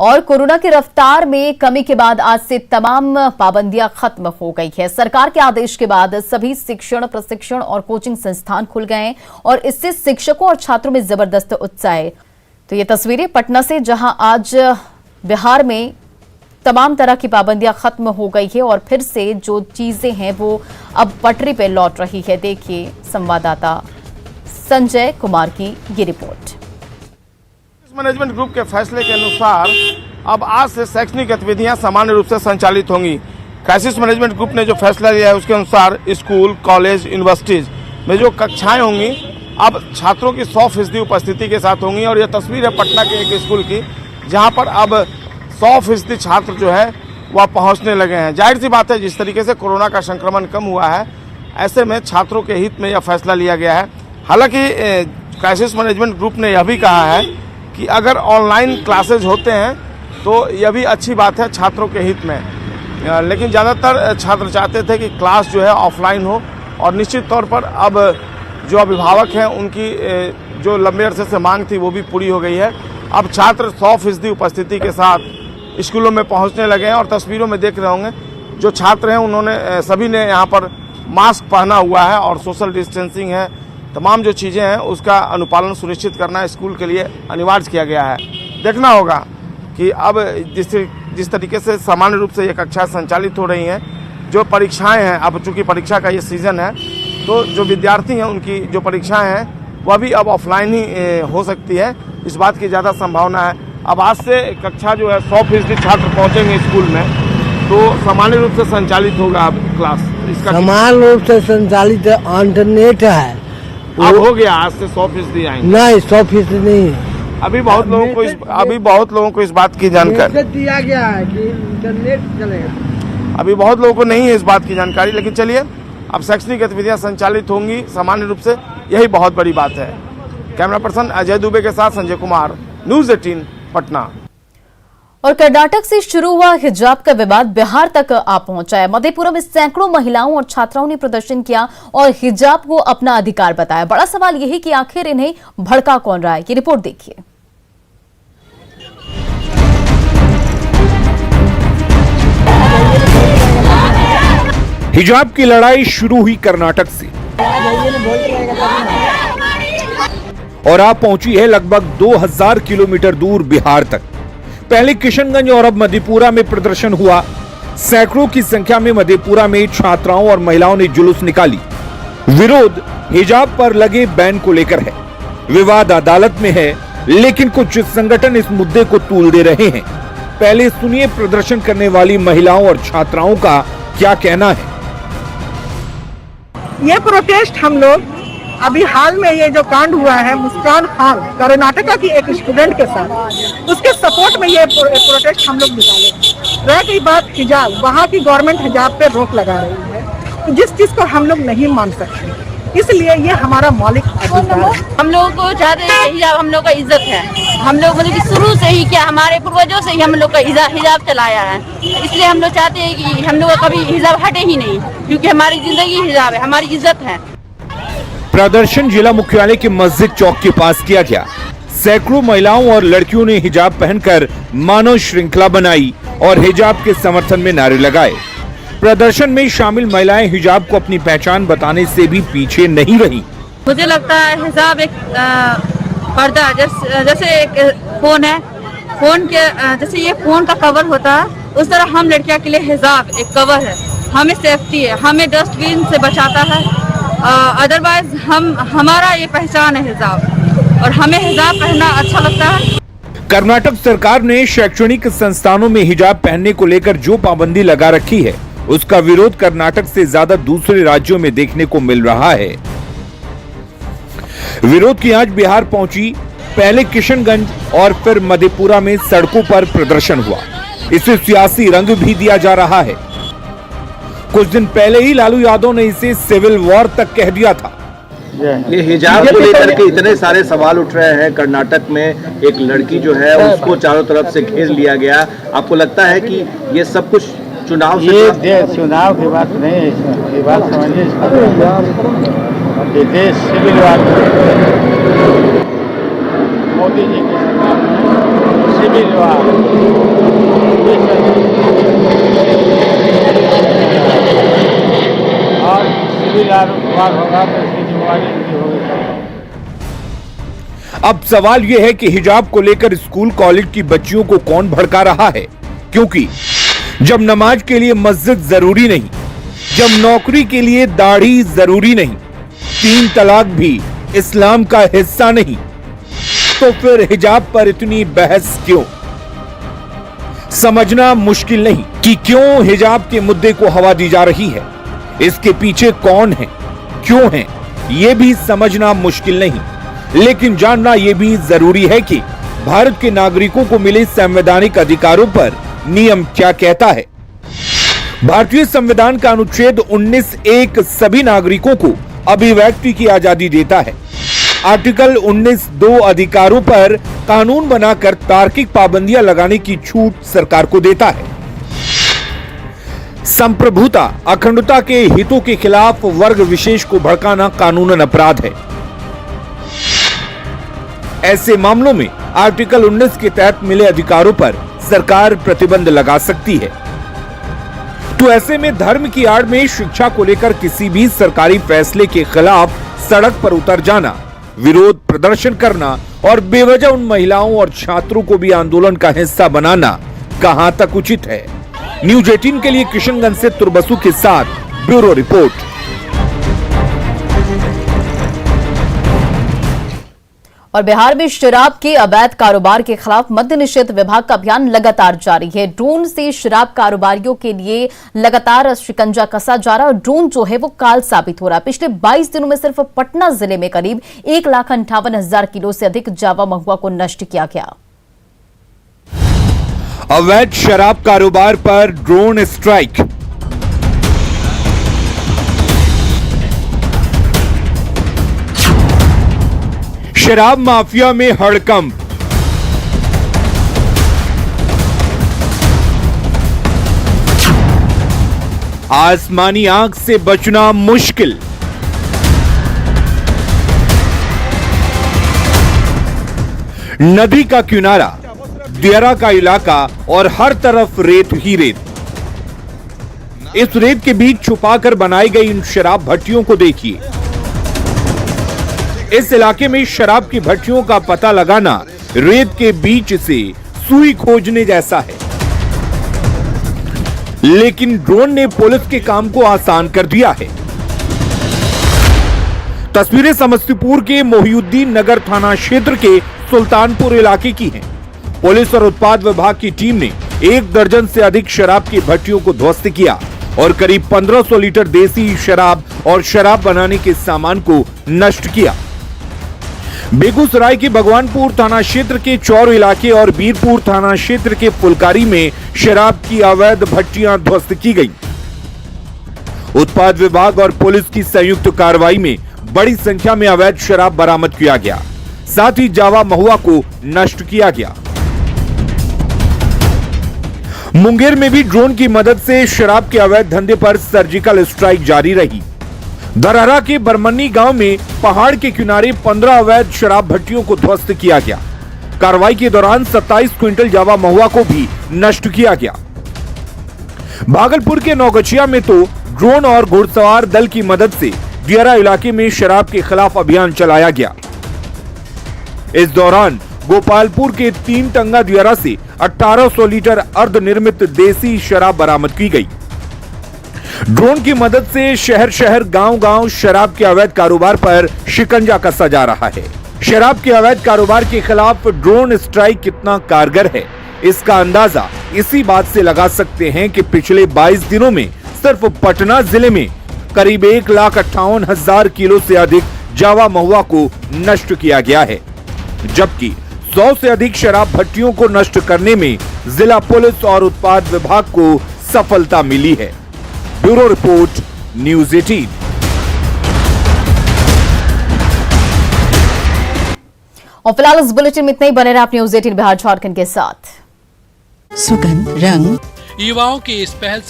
और कोरोना की रफ्तार में कमी के बाद आज से तमाम पाबंदियां खत्म हो गई है। सरकार के आदेश के बाद सभी शिक्षण, प्रशिक्षण और कोचिंग संस्थान खुल गए हैं और इससे शिक्षकों और छात्रों में जबरदस्त उत्साह है। तो ये तस्वीरें पटना से, जहां आज बिहार में तमाम तरह की पाबंदियां खत्म हो गई है और फिर से जो चीजें हैं वो अब पटरी पे लौट रही है। देखिए संवाददाता संजय कुमार की ये रिपोर्ट। मैनेजमेंट ग्रुप के फैसले के अनुसार अब आज से शैक्षणिक गतिविधियां सामान्य रूप से संचालित होंगी। क्राइसिस मैनेजमेंट ग्रुप ने जो फैसला लिया है उसके अनुसार स्कूल, कॉलेज, यूनिवर्सिटीज में जो कक्षाएं होंगी अब छात्रों की 100% उपस्थिति के साथ होंगी। और यह तस्वीर है पटना के एक स्कूल की, जहां पर अब 100% छात्र जो है वह पहुंचने लगे हैं। जाहिर सी बात है, जिस तरीके से कोरोना का संक्रमण कम हुआ है, ऐसे में छात्रों के हित में यह फैसला लिया गया है। हालांकि क्राइसिस मैनेजमेंट ग्रुप ने यह भी कहा है कि अगर ऑनलाइन क्लासेज होते हैं तो यह भी अच्छी बात है छात्रों के हित में, लेकिन ज़्यादातर छात्र चाहते थे कि क्लास जो है ऑफलाइन हो। और निश्चित तौर पर अब जो अभिभावक हैं उनकी जो लंबे अरसे से मांग थी वो भी पूरी हो गई है। अब छात्र 100% उपस्थिति के साथ स्कूलों में पहुंचने लगे हैं। और तस्वीरों में देख रहे होंगे जो छात्र हैं उन्होंने सभी ने यहाँ पर मास्क पहना हुआ है और सोशल डिस्टेंसिंग है, तमाम जो चीज़ें हैं उसका अनुपालन सुनिश्चित करना स्कूल के लिए अनिवार्य किया गया है। देखना होगा कि अब जिस तरीके से सामान्य रूप से ये कक्षा संचालित हो रही हैं, जो परीक्षाएं हैं, अब चूंकि परीक्षा का ये सीज़न है तो जो विद्यार्थी हैं उनकी जो परीक्षाएं हैं वह भी अब ऑफलाइन ही हो सकती है, इस बात की ज़्यादा संभावना है। अब आज से कक्षा जो है 100% छात्र पहुँचेंगे स्कूल में, तो सामान्य रूप से संचालित होगा अब क्लास। इसका सामान्य रूप से संचालित इंटरनेट है, अब हो गया, आज से 100% आएंगे। नहीं 100% नहीं। अभी बहुत लोगों को इस बात की जानकारी दिया गया है कि इंटरनेट चलेगा। अभी बहुत लोगों को नहीं है इस बात की जानकारी, लेकिन चलिए अब शैक्षणिक गतिविधियां संचालित होंगी सामान्य रूप से, यही बहुत बड़ी बात है। कैमरा पर्सन अजय दुबे के साथ संजय कुमार, न्यूज़ 18 पटना। और कर्नाटक से शुरू हुआ हिजाब का विवाद बिहार तक आ पहुंचा है। मधेपुरा में सैकड़ों महिलाओं और छात्राओं ने प्रदर्शन किया और हिजाब को अपना अधिकार बताया। बड़ा सवाल यह है कि आखिर इन्हें भड़का कौन रहा है। ये रिपोर्ट देखिए। हिजाब की लड़ाई शुरू हुई कर्नाटक से और आप पहुंची है लगभग 2000 किलोमीटर दूर बिहार तक। पहले किशनगंज और अब मधेपुरा में प्रदर्शन हुआ। सैकड़ों की संख्या में मधेपुरा में छात्राओं और महिलाओं ने जुलूस निकाली। विरोध हिजाब पर लगे बैन को लेकर है। विवाद अदालत में है, लेकिन कुछ संगठन इस मुद्दे को तूल दे रहे हैं। पहले सुनिए प्रदर्शन करने वाली महिलाओं और छात्राओं का क्या कहना है। ये प्रोटेस्ट हम लोग अभी हाल में ये जो कांड हुआ है मुस्कान खान कर्नाटका की एक स्टूडेंट के साथ, उसके सपोर्ट में ये प्रोटेस्ट हम लोग निकाले। रह गई बात हिजाब, वहाँ की गवर्नमेंट हिजाब पे रोक लगा रही है, जिस चीज को हम लोग नहीं मान सकते, इसलिए ये हमारा मौलिक अधिकार है। हम लोगों को चाहते हैं हिजाब हम लोग का इज्जत है। हम लोग मतलब कि शुरू से ही, क्या हमारे पूर्वजों से ही हम लोग का हिजाब चलाया है, इसलिए हम लोग चाहते हैं कि हम लोग का कभी हिजाब हटे ही नहीं, क्योंकि हमारी जिंदगी हिजाब है, हमारी इज्जत है। प्रदर्शन जिला मुख्यालय के मस्जिद चौक के पास किया गया। सैकड़ों महिलाओं और लड़कियों ने हिजाब पहनकर मानव श्रृंखला बनाई और हिजाब के समर्थन में नारे लगाए। प्रदर्शन में शामिल महिलाएं हिजाब को अपनी पहचान बताने से भी पीछे नहीं रही। मुझे लगता है हिजाब एक पर्दा, जैसे एक फोन है, फोन के जैसे ये फोन का कवर होता है, उस तरह हम लड़कियों के लिए हिजाब एक कवर है। हमें सेफ्टी है, हमें डस्टबिन से बचाता है। अदरवाइज हमारा ये पहचान है हिजाब, और हमें हिजाब पहनना अच्छा लगता है। कर्नाटक सरकार ने शैक्षणिक संस्थानों में हिजाब पहनने को लेकर जो पाबंदी लगा रखी है, उसका विरोध कर्नाटक से ज्यादा दूसरे राज्यों में देखने को मिल रहा है। विरोध की आज बिहार पहुंची। पहले किशनगंज और फिर मधेपुरा में सड़कों पर प्रदर्शन हुआ। इसे सियासी रंग भी दिया जा रहा है। कुछ दिन पहले ही लालू यादव ने इसे सिविल वॉर तक कह दिया था। ये हिजाब को लेकर के इतने सारे सवाल उठ रहे हैं। कर्नाटक में एक लड़की जो है उसको चारों तरफ से घेर लिया गया। आपको लगता है कि ये सब कुछ चुनाव से चुनाव की बात नहीं है, ये बात समझिए, ये देश सिविल वॉर मोदी जी की सरकार सिविल विभाग और सिविल विभाग होगा तो इसकी जिम्मेवारी उनकी होगी। अब सवाल यह है कि हिजाब को लेकर स्कूल कॉलेज की बच्चियों को कौन भड़का रहा है, क्योंकि जब नमाज के लिए मस्जिद जरूरी नहीं, जब नौकरी के लिए दाढ़ी जरूरी नहीं, 3 तलाक भी इस्लाम का हिस्सा नहीं, तो फिर हिजाब पर इतनी बहस क्यों? समझना मुश्किल नहीं कि क्यों हिजाब के मुद्दे को हवा दी जा रही है। इसके पीछे कौन है, क्यों है, यह भी समझना मुश्किल नहीं, लेकिन जानना यह भी जरूरी है कि भारत के नागरिकों को मिले संवैधानिक अधिकारों पर नियम क्या कहता है। भारतीय संविधान का अनुच्छेद 19(1) सभी नागरिकों को अभिव्यक्ति की आजादी देता है। आर्टिकल 19(2) अधिकारों पर कानून बनाकर तार्किक पाबंदियां लगाने की छूट सरकार को देता है। संप्रभुता, अखंडता के हितों के खिलाफ वर्ग विशेष को भड़काना कानूनन अपराध है। ऐसे मामलों में आर्टिकल 19 के तहत मिले अधिकारों पर सरकार प्रतिबंध लगा सकती है। तो ऐसे में धर्म की आड़ में शिक्षा को लेकर किसी भी सरकारी फैसले के खिलाफ सड़क पर उतर जाना, विरोध प्रदर्शन करना और बेवजह उन महिलाओं और छात्रों को भी आंदोलन का हिस्सा बनाना कहां तक उचित है? न्यूज 18 के लिए किशनगंज से तुरबसु के साथ ब्यूरो रिपोर्ट। और बिहार में शराब के अवैध कारोबार के खिलाफ मद्य निषेध विभाग का अभियान लगातार जारी है। ड्रोन से शराब कारोबारियों के लिए लगातार शिकंजा कसा जा रहा है और ड्रोन जो है वो काल साबित हो रहा है। पिछले 22 दिनों में सिर्फ पटना जिले में करीब 1,58,000 किलो से अधिक जावा महुआ को नष्ट किया गया। अवैध शराब कारोबार पर ड्रोन स्ट्राइक। शराब माफिया में हड़कंप। आसमानी आग से बचना मुश्किल। नदी का किनारा, दियारा का इलाका और हर तरफ रेत ही रेत। इस रेत के बीच छुपाकर बनाई गई इन शराब भट्टियों को देखिए। इस इलाके में शराब की भट्टियों का पता लगाना रेत के बीच से सुई खोजने जैसा है, लेकिन ड्रोन ने पुलिस के काम को आसान कर दिया है। तस्वीरें समस्तीपुर के मोहिउद्दीन नगर थाना क्षेत्र के सुल्तानपुर इलाके की हैं। पुलिस और उत्पाद विभाग की टीम ने 1 दर्जन से अधिक शराब की भट्टियों को ध्वस्त किया और करीब 1500 लीटर देसी शराब और शराब बनाने के सामान को नष्ट किया। बेगूसराय के भगवानपुर थाना क्षेत्र के चौर इलाके और बीरपुर थाना क्षेत्र के फुलकारी में शराब की अवैध भट्टियां ध्वस्त की गई। उत्पाद विभाग और पुलिस की संयुक्त कार्रवाई में बड़ी संख्या में अवैध शराब बरामद किया गया, साथ ही जावा महुआ को नष्ट किया गया। मुंगेर में भी ड्रोन की मदद से शराब के अवैध धंधे पर सर्जिकल स्ट्राइक जारी रही। धरहरा के बरमन्नी गांव में पहाड़ के किनारे 15 अवैध शराब भट्टियों को ध्वस्त किया गया। कार्रवाई के दौरान 27 क्विंटल जावा महुआ को भी नष्ट किया गया। भागलपुर के नौगछिया में तो ड्रोन और घुड़सवार दल की मदद से दियारा इलाके में शराब के खिलाफ अभियान चलाया गया। इस दौरान गोपालपुर के 3 टंगा दियारा से 1800 लीटर अर्धनिर्मित देसी शराब बरामद की गई। ड्रोन की मदद से शहर शहर गांव गांव शराब के अवैध कारोबार पर शिकंजा कसा जा रहा है। शराब के अवैध कारोबार के खिलाफ ड्रोन स्ट्राइक कितना कारगर है, इसका अंदाजा इसी बात से लगा सकते हैं कि पिछले 22 दिनों में सिर्फ पटना जिले में करीब 1,58,000 किलो से अधिक जावा महुआ को नष्ट किया गया है, जबकि 100 से अधिक शराब भट्टियों को नष्ट करने में जिला पुलिस और उत्पाद विभाग को सफलता मिली है। Bureau report, news 18। और फिलहाल इस बुलेटिन में इतना ही। बने रहे आप न्यूज 18 बिहार झारखंड के साथ। सुगंध, रंग, युवाओं की इस पहल से